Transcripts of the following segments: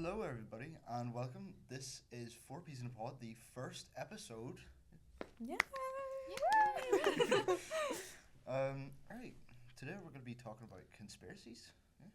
Hello, everybody, and welcome. This is Four Peas in a Pod, the first episode. Yeah. Alright, today we're going to be talking about conspiracies. Yeah.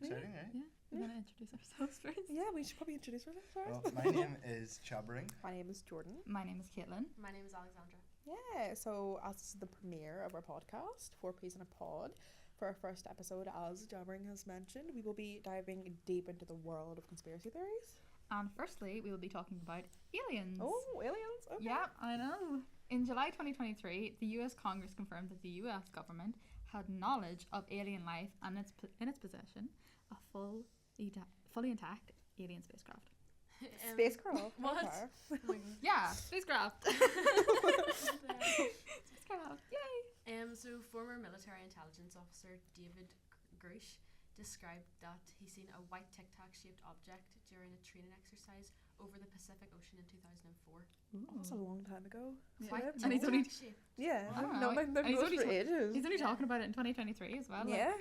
Exciting, right? Yeah, we're going to introduce ourselves first. Yeah, we should probably introduce ourselves Well, first. my name is Tjabering. My name is Jordan. My name is Kaitlyn. My name is Alexandra. Yeah, so as this is the premiere of our podcast, Four Peas in a Pod, for our first episode, as Tjabering has mentioned, we will be diving deep into the world of conspiracy theories. And firstly, we will be talking about aliens. Oh, aliens? Okay. Yeah, I know. In July 2023, the US Congress confirmed that the US government had knowledge of alien life and in its possession a fully intact alien spacecraft. Spacecraft? What? Okay. Oh my God. Yeah, spacecraft. Spacecraft, yay! So former military intelligence officer David Grush described that he seen a white Tic Tac shaped object during a training exercise over the Pacific Ocean in 2004. Oh, that's a long time ago. Yeah. White And Tic he's only- Tac shaped Yeah. Wow. No, like, they've And he's known only for ages. He's only talking about it in 2023 as well. Yeah.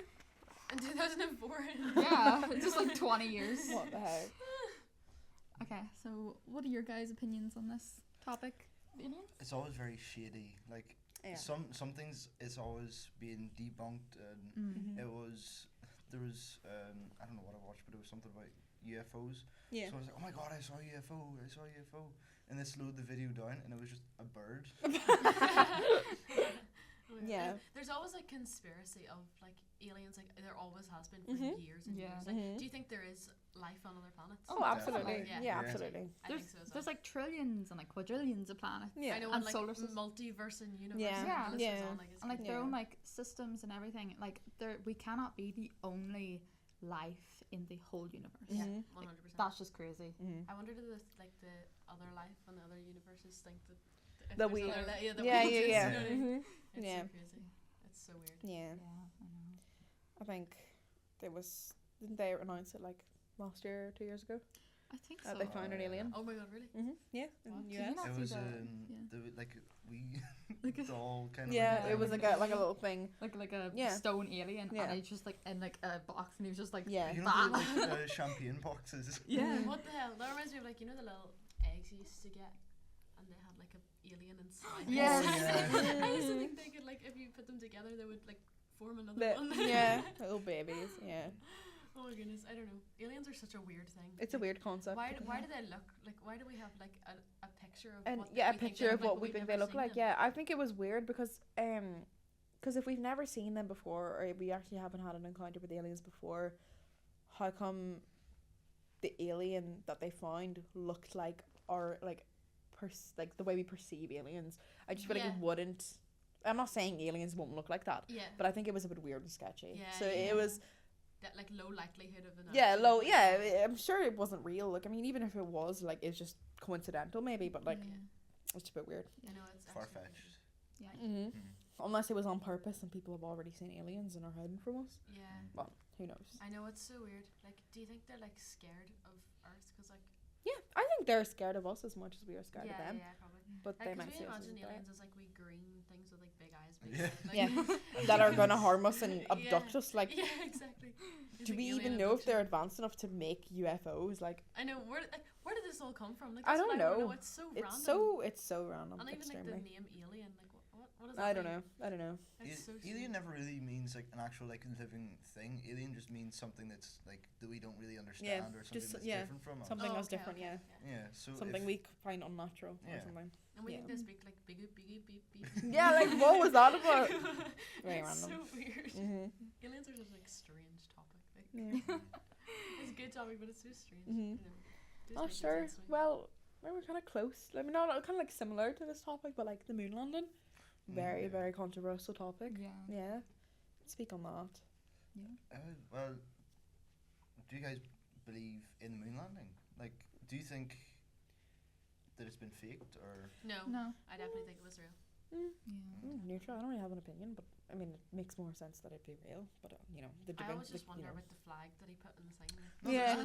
in 2004. Yeah, just like 20 years. What the heck? Okay, so what are your guys' opinions on this topic? Aliens? It's always very shady. Like, Yeah. some things it's always being debunked, and Mhm. there was, I don't know what I watched, but it was something about UFOs. Yeah. So I was like, oh my god, I saw a UFO. And they slowed the video down, and it was just a bird. Yeah. There's always like conspiracy of like aliens, like there always has been for Mhm. years and Yeah. years. Like, Mhm. do you think there is life on other planets? Oh, absolutely. Definitely. Yeah, Yeah. absolutely. I There's, think so as well. there's like trillions and like quadrillions of planets. Yeah. I know, and and like solar systems. multiverse and universe. Yeah. and Yeah. the list Yeah. goes on, like, it's And like crazy. their Yeah. own like systems and everything. Like we cannot be the only life in the whole universe. Yeah, Mhm. 100%. That's just crazy. Mhm. I wonder do the other life and the other universes think that if That there's we- other Yeah, that yeah, we exist, yeah. you know what I mean? Mhm. It's Yeah. so crazy. It's so weird. Yeah. Yeah, I know. I think didn't they announce it like last year or 2 years ago? I think so. They found an yeah. alien. Oh my god, really? Mm-hmm. Yeah, in What? the Did you US. not It see was the- like we Like a- doll kind of. Yeah, thing. it was like a little thing. like a Yeah. stone alien, Yeah. and he's just like in like a box, and he was just like Yeah. You know Bam. the champagne boxes. yeah. What the hell? That reminds me of like the little eggs you used to get, and they had like a alien inside. Yes. Oh, yeah. I used to think they could like if you put them together, they would like form another The- one. yeah, little babies. Yeah, Oh my goodness, I don't know. Aliens are such a weird thing. it's a weird concept. Why do they look like? Why do we have like a picture of And what yeah, a we think picture they of look what like, we but think we've they never look seen like. them? Yeah, I think it was weird because if we've never seen them before, or we actually haven't had an encounter with aliens before, how come the alien that they found looked like our like the way we perceive aliens? I just feel like Yeah. it wouldn't. I'm not saying aliens won't look like that, Yeah. but I think it was a bit weird and sketchy. Yeah, so yeah. it was. That like low likelihood of an. Yeah, accident, low. like, Yeah, I'm sure it wasn't real. Like, I mean, even if it was, like, it's just coincidental, maybe. But like, Yeah. it's a bit weird. I know it's Far actually fetched. Yeah. Mm-hmm. Unless it was on purpose and people have already seen aliens and are hiding from us. weird. Yeah. Well, who knows? I know it's so weird. Like, do you think they're like scared of Earth? Because like. Yeah, I think they're scared of us as much as we are scared yeah, of them. yeah, probably. But Like, they 'cause might we see us as imagine a threat. aliens as like we green things with like big eyes. Big Yeah. head, like, Yeah. That are gonna harm us and Yeah. abduct us. Like, yeah, exactly. It's do like we alien even know if they're abduction. advanced enough to make UFOs? Like, I know where did this all come from? Like, I that's don't what wanna know. It's so it's random. so random. And even like Extremely. the name alien, like what does that I don't mean? know. I don't know. It's so Alien strange. never really means like an actual like living thing. Alien just means something that's like that we don't really understand or something just- that's yeah, different from us. something Oh, else okay, different. okay, Yeah, Yeah, so something if, we find unnatural or Yeah. something. And we Yeah. think they speak like big beep beep beep beep. Yeah, like what was that about? Very It's random. so weird. Mhm. Aliens are just like strange topic. Like, Yeah. it's a good topic, but it's so strange. Mhm. You know. Just Oh makes no sure. sense to me. Well, we were kind of close. I mean, not kind of like similar to this topic, but like the moon landing, very yeah. very controversial topic. Yeah. Yeah. Speak on that. well, do you guys believe in the moon landing? Like, do you think that it's been faked or? No, No. I definitely think it was real. Yeah. Neutral. I don't really have an opinion, but I mean, it makes more sense that it'd be real. But you know, the I always the- just you wonder know. about the flag that he put in the thing. No, Yeah.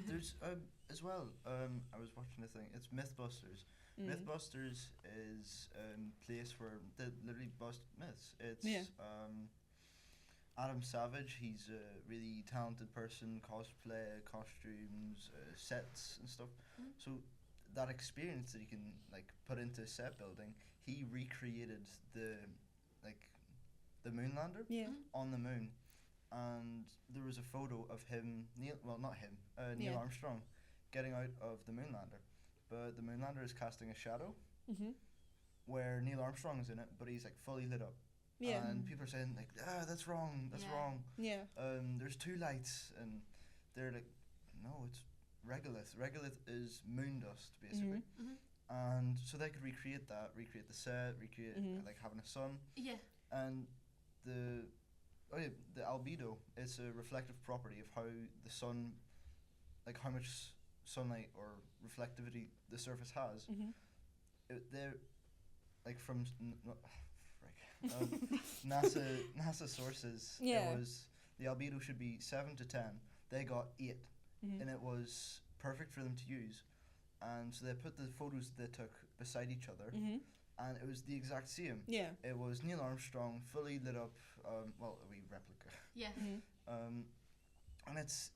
There's as well. I was watching a thing. It's MythBusters. Mm. MythBusters is place where they literally bust myths. It's Yeah. Adam Savage, he's a really talented person, cosplay, costumes, sets and stuff. Mm. So that experience that he can like put into set building, he recreated the moonlander Yeah. Mm. on the moon, and there was a photo of him, not him, Neil Yeah. Armstrong, getting out of the moonlander, but the moonlander is casting a shadow Mhm. where Neil Armstrong is in it, but he's like fully lit up. Yeah. And people are saying like, that's wrong, that's Yeah. wrong. Yeah. There's two lights, and they're like, no, it's regolith. Regolith is moon dust, basically. Mhm. Mhm. And so they could recreate that, recreate the set, recreate Mhm. like having a sun, Yeah. and the the albedo is a reflective property of how the sun, like how much sunlight or reflectivity the surface has. Mhm. They're like from NASA sources. Yeah. It was the albedo should be 7 to 10. They got 8, Mhm. and it was perfect for them to use. And so they put the photos they took beside each other, Mhm. and it was the exact same. Yeah. It was Neil Armstrong fully lit up, well, a wee replica. Yeah. Mhm. And it's,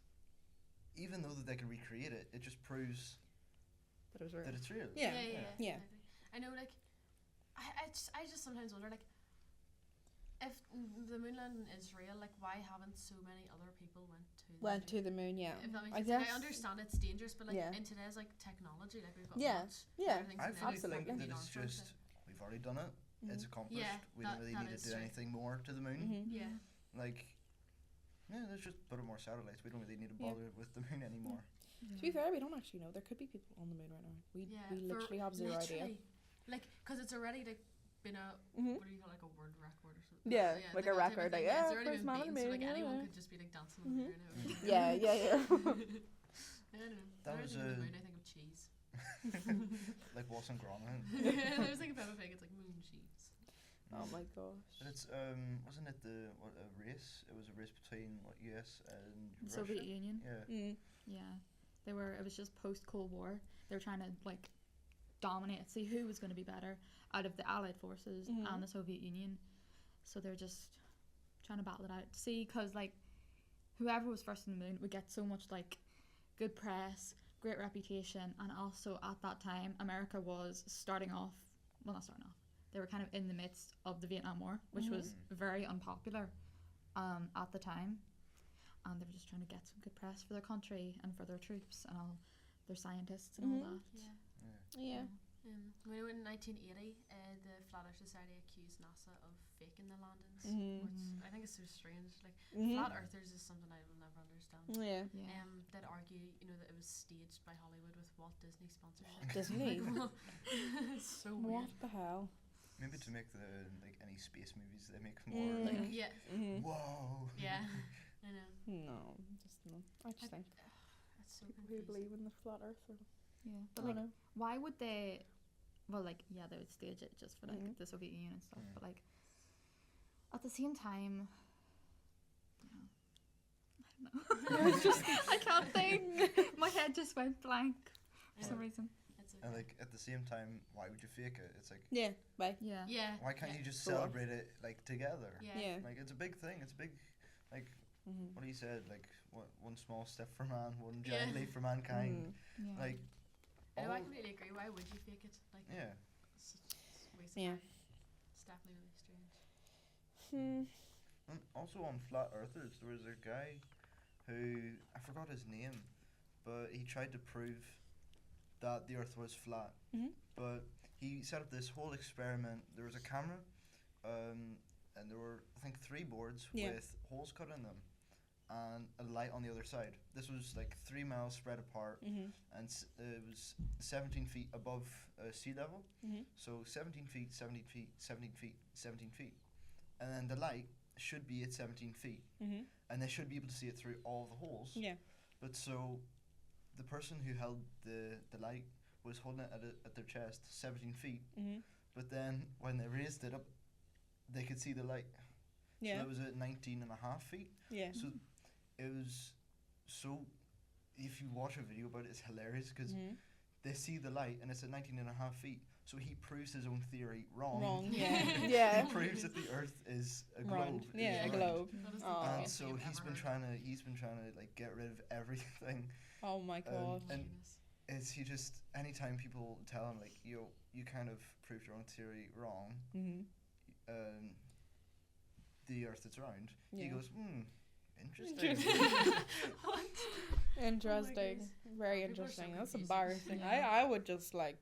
even though that they can recreate it, it just proves That was real. that it's real. Yeah. Yeah. Exactly. I know, like, I just sometimes wonder, like, if the moon landing is real, like, why haven't so many other people Went to the moon. Yeah. If that makes I sense. Like, guess. I understand it's dangerous, but like Yeah. in today's like technology, like we've got Yeah. much Yeah. better things I to do fully than think Absolutely. that Neil it's Armstrong just, we've already done it. It's Mhm. accomplished. Yeah, We don't really that need is to do true. anything more to the moon. Mhm. said. Yeah. Like, yeah, let's just put up more satellites. We don't really need to Yeah. bother with the moon anymore. To be fair, we don't actually know. There could be people on the moon right now. We Yeah. we for literally have zero idea. literally, like, because it's already like been a Mhm. what do you call it, like a world record or something? Yeah, like a that type of record, thing. like, Yeah, it's yeah, already first been man on the beaten, so like moon, yeah, anyone yeah. could just be like dancing on Mhm. the moon. now. Yeah. Yeah. Yeah. I don't know. That When I was think of the a- moon, I think of cheese. Like Watson Grana. I was thinking Peppa Pig. It's like moon cheese. Oh my gosh. But it's wasn't it a race? It was a race between US and The Russia. Soviet Union. Yeah. Mm. Yeah, it was just post Cold War. They were trying to like dominate, see who was going to be better out of the Allied forces Mhm. and the Soviet Union. So they're just trying to battle it out. See, because like whoever was first on the moon would get so much like good press, great reputation, and also at that time America was starting off. Well, not starting off. They were kind of in the midst of the Vietnam War, which was very unpopular at the time. And they were just trying to get some good press for their country and for their troops and all their scientists and all that. Yeah. Yeah. When in 1980, the Flat Earth Society accused NASA of faking the landings, Mhm. which I think is so strange. Like, Mhm. flat earthers is something I will never understand. Yeah. Yeah. They'd argue, that it was staged by Hollywood with Walt Disney sponsorship. Disney. It's so weird. What the hell? Maybe to make any space movies they make more Mm. like, Yeah, Mhm. whoa. yeah, I know. No, just no. I just think It's so people who confusing. believe in the flat Earth are. Yeah. I But don't like, know. why would they? Well, like, yeah, they would stage it just for like Mhm. the Soviet Union and stuff. Mm. But like, at the same time, I don't know. It's just- I can't think. My head just went blank for some Yeah. reason. It's And okay. like at the same time, why would you fake it? It's like, Yeah. Bye. Yeah. Yeah. why can't yeah. you just Go on. celebrate it like together? Yeah. Yeah. Like it's a big thing. It's a big, like Mhm. what he said. Like one small step for man, one Yeah. giant leap for mankind. Mm. Yeah. Like, I know, I all- completely agree. Why would you fake it? Like, yeah. it's a waste of Yeah. time. It's definitely really strange. Hmm. And also on flat earthers, there was a guy who I forgot his name, but he tried to prove that the Earth was flat. Mhm. But he set up this whole experiment. There was a camera, and there were I think 3 boards Yeah. with holes cut in them, and a light on the other side. This was like 3 miles spread apart, Mhm. and it was 17 feet above sea level. Mhm. So 17 feet, 17 feet, 17 feet, 17 feet. And then the light should be at 17 feet. Mhm. And they should be able to see it through all the holes. Yeah. But so the person who held the light was holding it at their chest, 17 feet. Mhm. But then when they raised it up, they could see the light. So Yeah. that was at 19 and a half feet. Yeah. So it was so, if you watch a video about it, it's hilarious because Mhm. they see the light and it's at 19 and a half feet, So he proves his own theory wrong. Wrong. Yeah. He proves that the Earth is a globe. Round. is Yeah, a round. globe. That is the Aw. And funniest so thing I've he's ever been heard. trying to like get rid of everything. Oh my god. and Genius. Is he just anytime people tell him like you kind of proved your own theory wrong, Mhm. the Earth is round. He Yeah. goes, interesting. What? Interesting. goodness. Very People are so interesting. That's confusing. embarrassing. Yeah. I would just like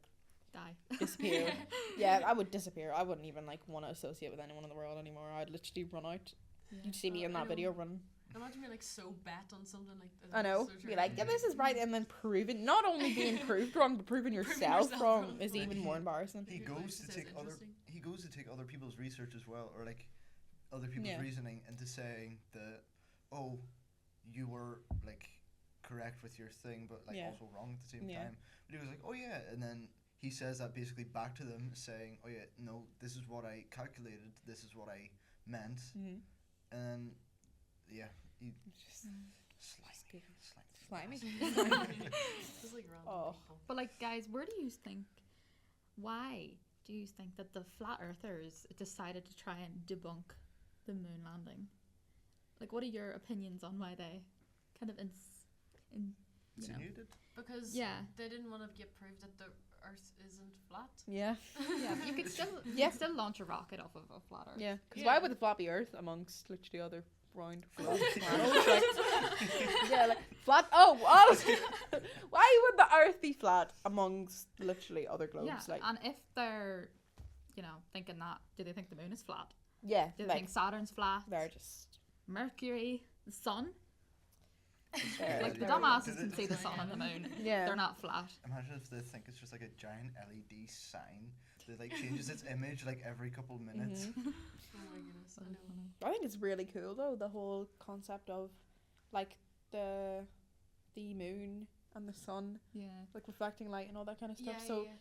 Die. disappear. Yeah, I would disappear. I wouldn't even like want to associate with anyone in the world anymore. I'd literally run out. Yeah. You'd see me in I that video know. running. Imagine being like so bet on something like that. I know. So Be true. like, yeah, this is right, and then proving, not only being proved wrong, but proving yourself yourself wrong wrong. is Like, even more embarrassing. He Who goes actually to says take other interesting? he goes to take other people's research as well, or like other people's Yeah. reasoning into saying that you were like correct with your thing, but like Yeah. also wrong at the same Yeah. time. But he was like, oh yeah, and then he says that basically back to them, saying, oh yeah, no, this is what I calculated, this is what I meant, Mm-hmm. and yeah, he Just slimy. slimy. Just like random Oh. people. But like, guys, why do you think that the flat earthers decided to try and debunk the moon landing? Like, what are your opinions on why they kind of you know? Insinuated? Because Yeah. they didn't want to get proved that the Earth isn't flat. Yeah. Yeah, you could still launch a rocket off of a flat earth. Yeah. Because Yeah. why would the flat be Earth amongst literally other round flat planets? Like, yeah, like flat. Oh, what? Why would the Earth be flat amongst literally other globes? Yeah, Like, and if they're, thinking that, do they think the moon is flat? yeah, Do they like think Saturn's flat? they're just Mercury, the sun? they're- Like, the they're- dumbasses can see the sun and the moon. Yeah. They're not flat. Imagine if they think it's just like a giant LED sign that like changes its image like every couple of minutes. Mhm. Oh my goodness, I know. I think it's really cool though, the whole concept of like the moon and the sun Yeah. like reflecting light and all that kind of stuff. Yeah, So yeah.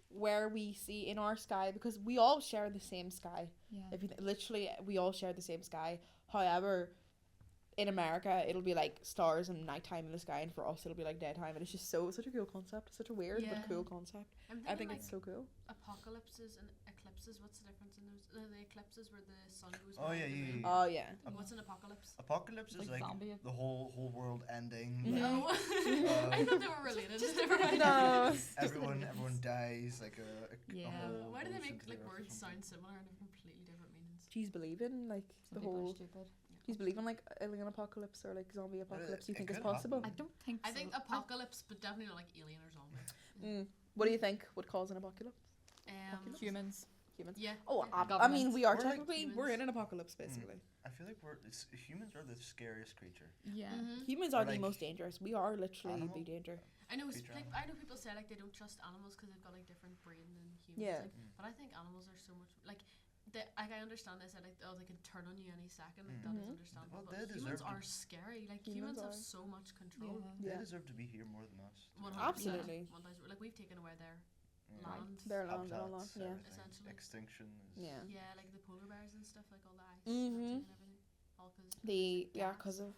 where we see in our sky, because we all share the same sky. Yeah. If you literally we all share the same sky. However, in America it'll be like stars and nighttime in the sky, and for us it'll be like daytime, and it's just such a cool concept, such a weird Yeah. but cool concept. I think like it's so cool. apocalypses and eclipses. What's the difference in those? The eclipses where the sun goes. Oh, behind yeah, the yeah, moon. yeah. Oh yeah. What's an apocalypse? Apocalypse is Like like zombie. the whole world ending. Mhm. Like, No, I thought they were related. Never mind. No. everyone dies like a Yeah. whole Why do they goes make into the like earth or words something. sound similar and have completely different meanings? She's believing like Some the people are whole. stupid. She's believing like alien apocalypse or like zombie apocalypse. You it think it's could possible? happen. I don't think so. I think apocalypse, but definitely not like alien or zombie. Mm. What do you think would cause an apocalypse? Humans. Humans. Yeah. Oh, yeah. I mean, we are Or, like, technically we're in an apocalypse basically. I feel like humans are the scariest creature. Yeah. Mhm. Humans are Or, the like, most dangerous. We are literally animal? the danger. I know. Creature Like, animal. I know people say like they don't trust animals because they've got like different brain than humans. Yeah. Like, but I think animals are so much like. I understand they said like they can turn on you any second. Like that is Mhm. understandable. Well, but they humans deserve to- are scary. Like Humans humans have are. so much control. Yeah. They deserve to be here more than us. 100%. Absolutely. 1000%. Like we've taken away their Yeah. land. They're long, Habitats, yeah. everything. Essentially. Extinction is Yeah. Yeah, like the polar bears and stuff, like all the ice Mhm. melting and everything. All because Because of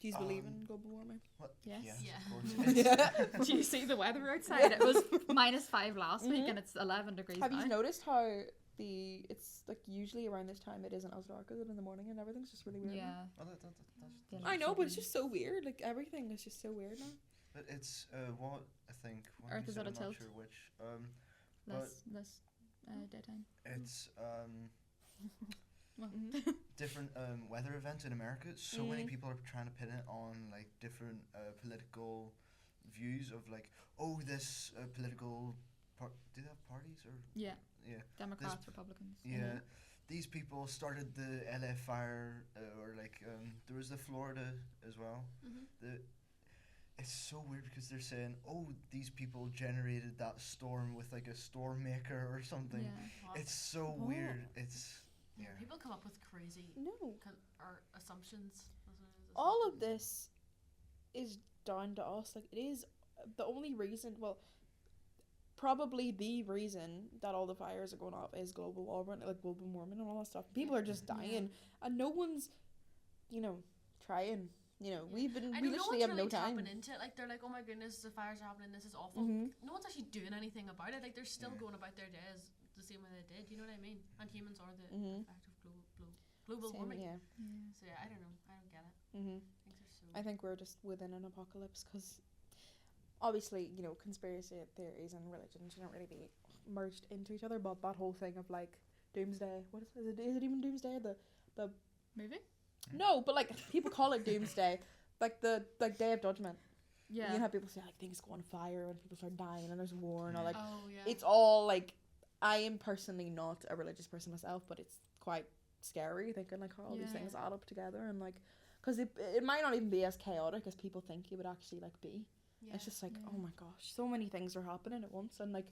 Do you believe in global warming? What? Yes. Yeah. Of course. It's- Do you see the weather outside? It was -5 last week Mhm. and it's 11 degrees Have now. you noticed how it's like usually around this time it isn't as dark as it in the morning and everything's just really weird. now? Yeah. Oh, that's I know, but it's just so weird. Like everything is just so weird now. But it's what I think. When Earth you is said, at a I'm not tilt. sure which. Less daytime. It's Well, different weather events in America. So many Mm. people are trying to pin it on like different political views of like, oh, this political do they have parties or yeah. yeah Democrats, Republicans. yeah. These people started the LA fire, or like there was the Florida as well. Mm-hmm. It's so weird because they're saying, oh, these people generated that storm with like a storm maker or something. Yeah. It's so Oh. weird. It's yeah. People come up with crazy No. or assumptions. That's what it is, All of assumptions. this is down to us. Like it is the only reason. Well, probably the reason that all the fires are going up is global warming, like global warming and all that stuff. People are just dying, and no one's, trying You know, Yeah. we I know no literally one's have really no time. tapping into it. Like they're like, oh my goodness, the fires are happening. This is awful. No one's actually doing anything about it. Like they're still Yeah. going about their days the same way they did. You know what I mean? And humans are the Mhm. effect of global Same, warming. yeah. So yeah, I don't know. I don't get it. Mhm. Things are so. I think we're just within an apocalypse because obviously, you know, conspiracy theories and religion shouldn't really be merged into each other. But that whole thing of like doomsday, what is it? Is it even doomsday? The Movie? no, but like people call it doomsday, like the day of judgment. Yeah. You know how people say like things go on fire and people start dying and there's war and all like Oh yeah. it's all like I am personally not a religious person myself, but it's quite scary thinking like how all these Yeah. things add up together and like because it might not even be as chaotic as people think it would actually like be. yeah. It's just like Yeah. oh my gosh, so many things are happening at once and like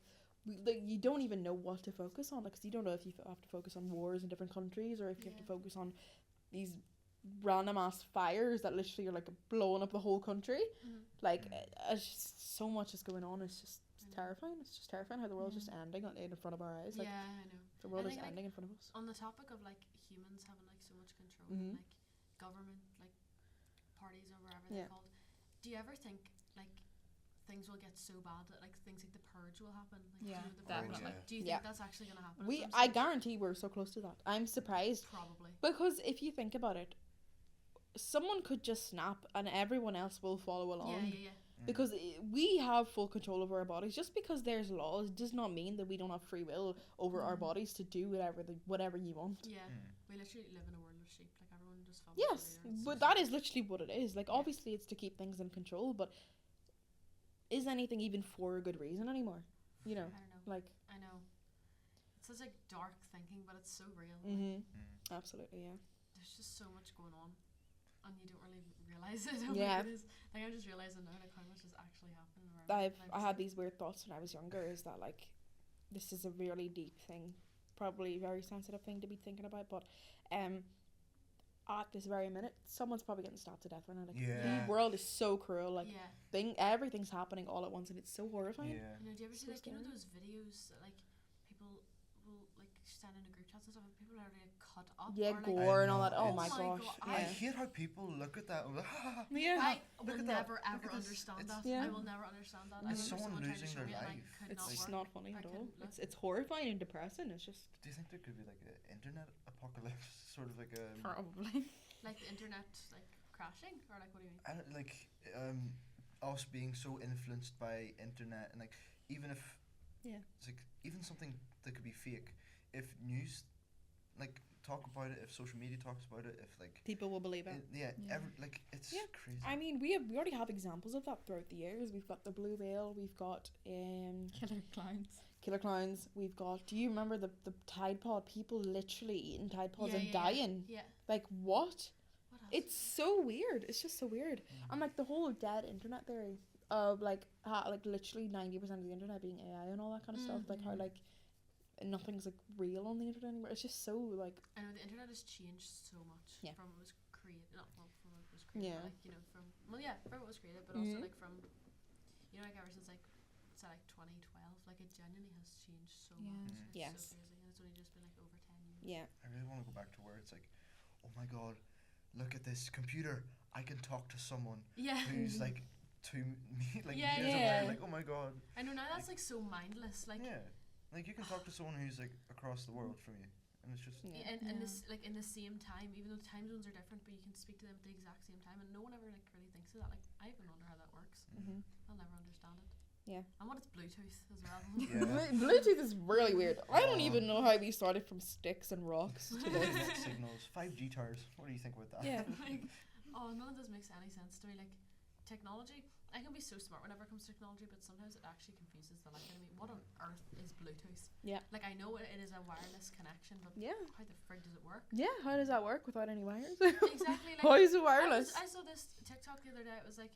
you don't even know what to focus on because you don't know if you have to focus on wars in different countries or if you have to Yeah. focus on these random ass fires that literally are like blowing up the whole country. Mhm. Like Mm. it's just so much is going on. It's just I know. terrifying. It's just terrifying how the world's just ending in front of our eyes. Like Yeah, I know. the world I is think, like, ending in front of us. On the topic of like humans having like so much control, Mhm. and, like government, like parties or whatever Yeah. they're called. Do you ever think like things will get so bad that like things like the purge will happen? Like, Yeah, you know, the definitely. purge. Like, do you Yeah. think that's actually gonna happen? at We some I stage? guarantee we're so close to that. I'm surprised Probably. because if you think about it, someone could just snap and everyone else will follow along. Yeah. Because we have full control over our bodies. Just because there's laws does not mean that we don't have free will over our Mhm. bodies to do whatever you want. Yeah. Mm. We literally live in a world of sheep. Like everyone just follows. Yes, their leaders. but that is literally what it is. Like Yeah. obviously it's to keep things in control, but is anything even for a good reason anymore? You know, I don't know. like I know. It's such like dark thinking, but it's so real. Like, mhm, Mm. absolutely, yeah. there's just so much going on, and you don't really realize it. How Yeah. big it is. Like I'm just realizing now, like how much is actually happening. Around me, and I'm I just had like, these weird thoughts when I was younger. Is that like this is a really deep thing, probably a very sensitive thing to be thinking about, but at this very minute, someone's probably getting stabbed to death right now. Like Yeah. the world is so cruel. Like yeah. everything's happening all at once, and it's so horrifying. Yeah. You know, do you ever see So like you know scary. those videos that like people will like send in a group chats and stuff, and people are already cut up. Yeah, or, like, gore and all I that. Oh know, my it's- gosh. God, I Yeah. hate how people look at that. And go, Yeah. I Look will at that. never Look ever at this. understand It's- that. Yeah. I will never understand that. Mhm. I It's remember someone someone trying to losing show their me and I life. could It's not just work. not funny I at all. couldn't look. It's horrifying and depressing. It's just Do you think there could be like an internet apocalypse, sort of like a Probably. Like the internet like crashing, or like what do you mean? I don't, like us being so influenced by internet, and like even if Yeah. it's like even something that could be fake, if news like talk about it, if social media talks about it, if like people will believe it. yeah, Yeah. like it's Yeah. crazy. I mean, we already have examples of that throughout the years. We've got the blue whale. We've got Killer clowns. killer clowns. We've got. Do you remember the Tide Pod? People literally eating Tide Pods Yeah, and yeah, dying. Yeah. Like what? What else? It's so weird. It's just so weird. And like the whole dead internet theory of like like literally 90% of the internet being AI and all that kind of stuff. Like how Mhm. like nothing's like real on the internet anymore. It's just so like I know the internet has changed so much Yeah. from when it was created. Not well, from when it was created. Yeah. But, like you know from from when it was created, but Mhm. also like from you know like ever since like say like 2012, like it genuinely has changed so Yeah. much. Mm. It's Yes. so crazy, and it's only just been like over 10 years. yeah. I really want to go back to where it's like, oh my god, look at this computer. I can talk to someone Yeah. who's Mhm. like 2 like Yeah, meters yeah. away. Like, oh my god. I know now that's like so mindless. Like Yeah. Like you can talk to someone who's like across the world from you, and it's just Yeah. and Yeah. this like in the same time, even though the time zones are different, but you can speak to them at the exact same time, and no one ever like really thinks of that. Like I even wonder how that works. Mm-hmm. I'll never understand it. Yeah. And what it's Bluetooth as well. Yeah. Bluetooth is really weird. I don't even know how we started from sticks and rocks to this. internet signals, 5G towers. What do you think about that? Yeah. Like, oh, none of this makes any sense to me. Like technology, I can be so smart whenever it comes to technology, but sometimes it actually confuses the life out of me. What on earth is Bluetooth? Yeah. Like I know it is a wireless connection, but Yeah. how the frig does it work? Yeah, how does that work without any wires? Exactly. Like How is it wireless? I saw this TikTok the other day. It was like,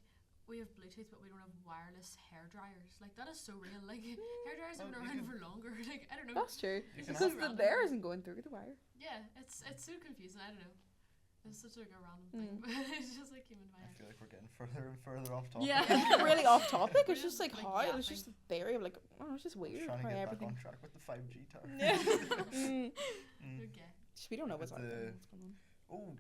we have Bluetooth, but we don't have wireless hair dryers. Like that is so real. Like hair dryers have Well, been you around can- for longer. Like I don't know. That's true. You can Because have- the random. there isn't going through the wire. Yeah, it's so confusing. I don't know. It's such like a random Mm. thing, but it's just like came in my I head. feel like we're getting further and further off topic. Yeah, really off topic. We're It's just just, like like, how it's yapping. just a theory of like it's just I'm weird trying to how get back everything. on track with the 5G tower. Yeah. Mm. Okay. We don't know what's With out there. the- What's going on?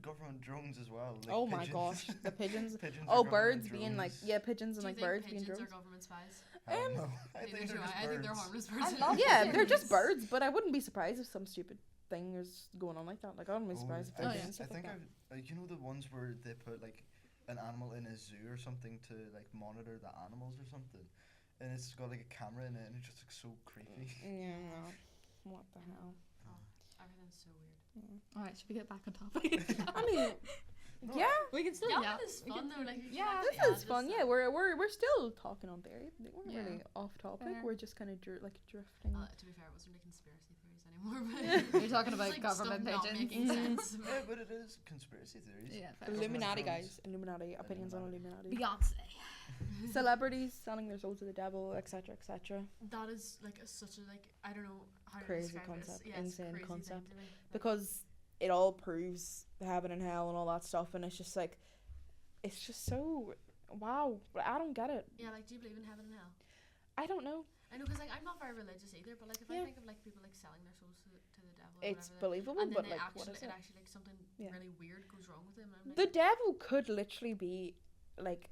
government drones as well. Like Oh my pigeons. gosh, the pigeons. Pigeons Oh, are government birds being like drones. pigeons and Do you like think birds being pigeons drones. are government spies? I don't know. I Neither think do they're just I. I think they're birds. harmless I birds. love Yeah, they're just pigeons. birds, but I wouldn't be surprised if some stupid thing is going on like that. Like I wouldn't be surprised if I they're yeah. doing think, stuff I think like that. you know the ones where they put like an animal in a zoo or something to like monitor the animals or something, and it's got like a camera in it, and it just looks so creepy. Yeah, no. What the hell? Everything's so weird. Yeah. Alright, should we get back on topic? I mean, No, yeah, we can still Yeah, yeah. this is we fun can- though. Like, you can yeah. actually this add is fun. stuff. Yeah, we're still talking on theory. We're not Yeah. really off topic. Fair. We're just kind of like drifting. To be fair, it wasn't really conspiracy theories anymore. But You're talking it's about like government stuff not pigeons. making sense. Yeah, but it is conspiracy theories. Yeah, fair. Government Illuminati, drones. guys. Illuminati. Opinions on Illuminati. Beyonce. Celebrities selling their souls to the devil, etc., etc. That is like such a like I don't know how to Crazy describe concept, it. It's, yeah, it's a insane crazy concept. thing to me. Like, Because it all proves heaven and hell and all that stuff, and it's just like, it's just so wow. I don't get it. yeah, like do you believe in heaven and hell? I don't know. I know because like I'm not very religious either, but like if I Yeah. think of like people like selling their souls to the devil, or It's whatever, believable, and then but they like, what actually is it it? actually like something Yeah. really weird goes wrong with them. And I'm The like, devil could literally be like,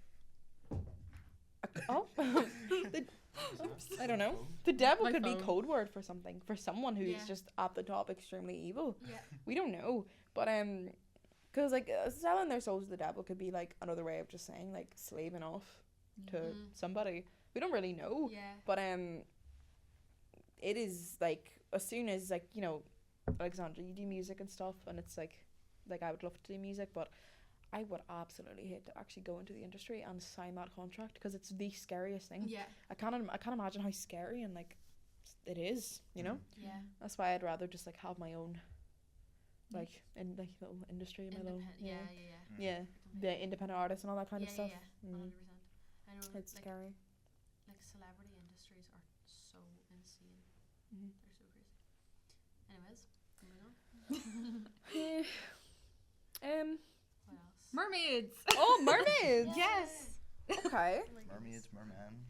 oh, I don't know. The devil My could be phone. code word for something for someone who's Yeah. just at the top extremely evil. yeah, We don't know, but because like selling their souls to the devil could be like another way of just saying like slaving off to Mhm. somebody. We don't really know, yeah, but it is like as soon as like Alexandra, you do music and stuff, and it's like I would love to do music, but I would absolutely hate to actually go into the industry and sign that contract because it's the scariest thing. yeah, I can't imagine how scary and like it is. yeah. That's why I'd rather just like have my own like in like little industry, my little Yeah, yeah, the independent artists and all that kind of Yeah, stuff. yeah, Mm. 100%. I know It's like scary. celebrity industries are so insane. Mhm. They're so crazy. Anyways, moving on. Yeah. What else? Mermaids. Oh, mermaids. Yes. Okay. Oh my Mermaids, goodness. merman,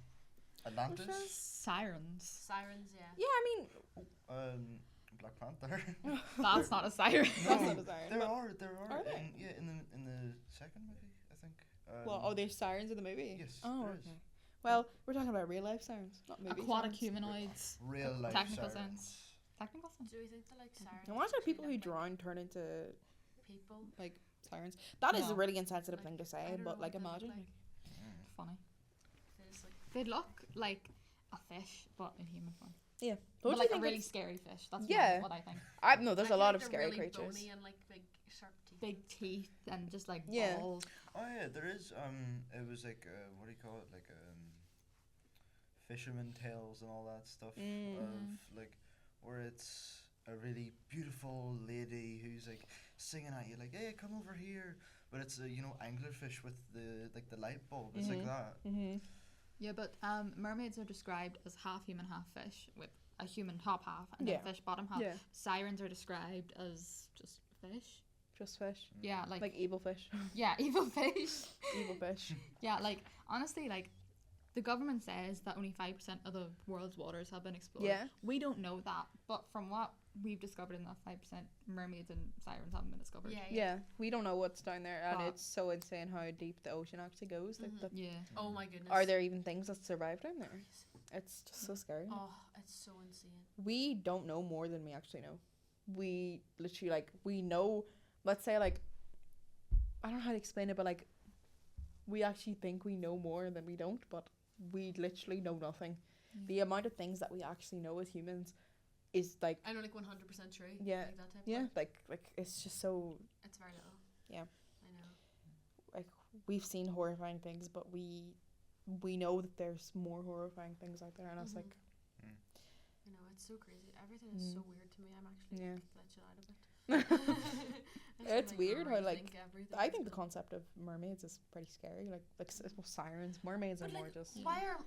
Atlantis, Sirens. Sirens, yeah. Yeah, I mean, Black Panther. That's not a siren. that's No, not a siren. There but- are Are they? in the second movie, I think. Well, there's sirens in the movie. Yes, Oh, there is. okay. Well, we're talking about real life sirens, not movie Aquatic sirens. humanoids. real life Technical sirens. sense. Technical sense. Do we think that like sirens? And why do actually people who look like drown turn into people? like sirens? That is a No. really insensitive Like, thing to I say, don't know but like what they look imagine. like. Funny. They just like They look like a fish, but in human form. Yeah. But Don't like you a think really it's- scary fish. That's Yeah. what I think. no, there's I a feel lot like of they're scary really creatures. bony and like big sharp teeth. Big teeth and just like Yeah. balls. Oh yeah, there is. It was like what do you call it? Like fisherman tales and all that stuff Mm. of like where it's a really beautiful lady who's like singing at you like, "Hey, come over here," but it's a anglerfish with the light bulb. It's like Mhm. that. Mm-hmm. Yeah, but mermaids are described as half human, half fish, with a human top half and Yeah. a fish bottom half. Yeah. Sirens are described as just fish. Just fish. Yeah, Like evil fish. yeah, evil fish. Evil fish. Yeah, like honestly, like the government says that only 5% of the world's waters have been explored. Yeah. We don't know that, but from what we've discovered in that 5%, mermaids and sirens haven't been discovered. Yeah, Yeah. We don't know what's down there, and But- it's so insane how deep the ocean actually goes. Like, Mhm. Yeah. Oh my goodness. are there even things that survive down there? It's just so scary. Oh, it's so insane. We don't know more than we actually know. We literally we know. Let's say I don't know how to explain it, but we actually think we know more than we don't, but we literally know nothing. Mm. The amount of things that we actually know as humans is I know like 100% true. Yeah. Like that type. yeah, Of like it's just so it's very little. Yeah. I know. we've seen horrifying things, but we know that there's more horrifying things out there, and it's Mhm. like I know, it's so crazy. Everything is so Mm. weird to me. I'm actually Yeah. like glitching out of it. I just, It's weird how, rethink everything I think the still. concept of mermaids is pretty scary. Sirens, mermaids But are more like, just why are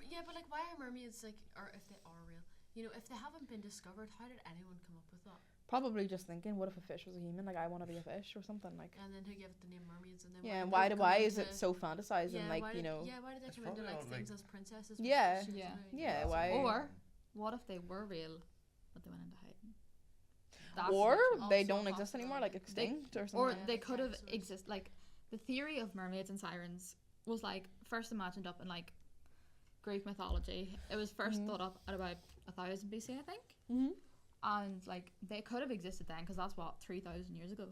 why are mermaids like, or if they are real, if they haven't been discovered, how did anyone come up with that? probably just thinking, what if a fish was a human? Like I want to be a fish or something. Like And then who gave it the name mermaids? And then yeah, and why did they why come is it into- so fantasized yeah, and like why did, you know? Yeah, why did they It's come into probably like all, things like- as princesses? with Yeah. fishes Yeah. and everything? Yeah, That's why? Or what if they were real, but they went into hiding? That's or literally they also don't a exist anymore, like possibility. extinct or something. or Yeah, they like could have dinosaurs. exist like the theory of mermaids and sirens was like first imagined up in like Greek mythology. It was first Mhm. thought up at about 1000 BC, I think, Mm-hmm. and like they could have existed then because that's what 3000 years ago.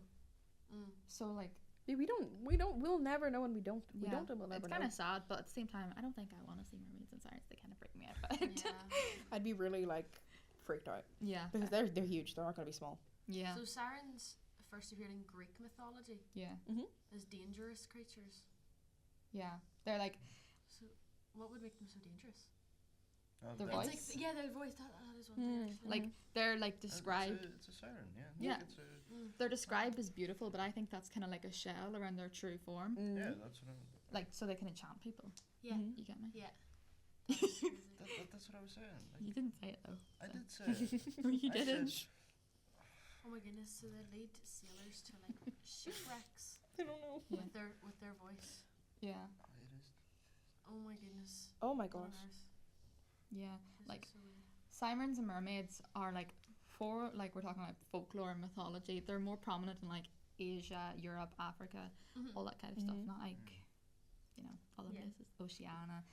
Mm. So like We'll never know, and we don't and we'll it's never kind know. of sad, but at the same time, I don't think I want to see mermaids and sirens. They kind of freak me out. Yeah. I'd be really like freaked out yeah, because they're huge. They're not gonna be small. yeah, So sirens first appeared in Greek mythology yeah, as dangerous creatures. yeah. They're like So what would make them so dangerous? Their It's voice? like yeah, their voice. That is one thing. Actually. like they're like described. It's a siren, yeah. Yeah. It's a, They're described as beautiful, but I think that's kind of like a shell around their true form. yeah, that's what Like so they can enchant people. yeah, Mhm. You get me? yeah. That's crazy. that's what I was saying. Like, You didn't say it though. I so. did say. No, you I said- didn't. Oh my goodness! So they lead sailors to like shipwrecks I don't know. Yeah. with their voice. Yeah, It is. Oh my goodness! Oh my What on gosh. earth? yeah. This is Like so weird. sirens and mermaids are like like we're talking about folklore and mythology. They're more prominent in like Asia, Europe, Africa, Mhm. all that kind of stuff. Mhm. Not like other Yeah. places, Oceania,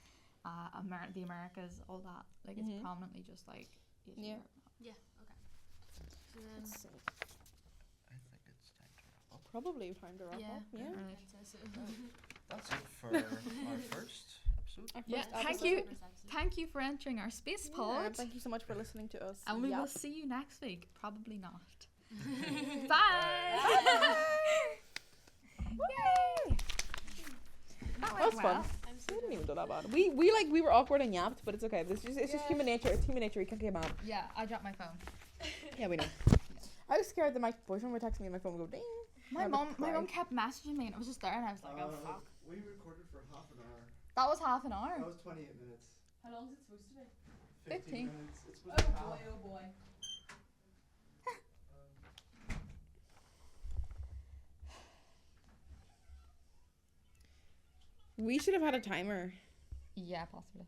the Americas, all that. Like it's Mhm. prominently just like Asia, Yeah. Europe. Yeah. Okay. So then. Let's see. I think it's time to wrap up. Probably time to wrap Yeah. up. Yeah. Really. I'd say so. That's it for our first episode. Our Yeah, first thank episode. you. First episode. Thank you for entering our space Yeah, pod. thank you so much for listening to us. And we will Yep. see you next week. Probably not. Bye. Bye. Yay! That was fun. I'm so We didn't done. even do that bad. We were awkward and yapped, but it's okay. It's just human nature. It's human nature. We can't get mad. Yeah, I dropped my phone. Yeah, we know. I was scared that my boyfriend would text me and my phone would go ding. My I would mom cry. kept messaging me and it was just there and I was like, oh fuck. We recorded for half an hour. That was half an hour. That was 28 minutes. How long is it supposed to be? 15. minutes. It's supposed to be half. Oh boy. We should have had a timer. Yeah, possibly.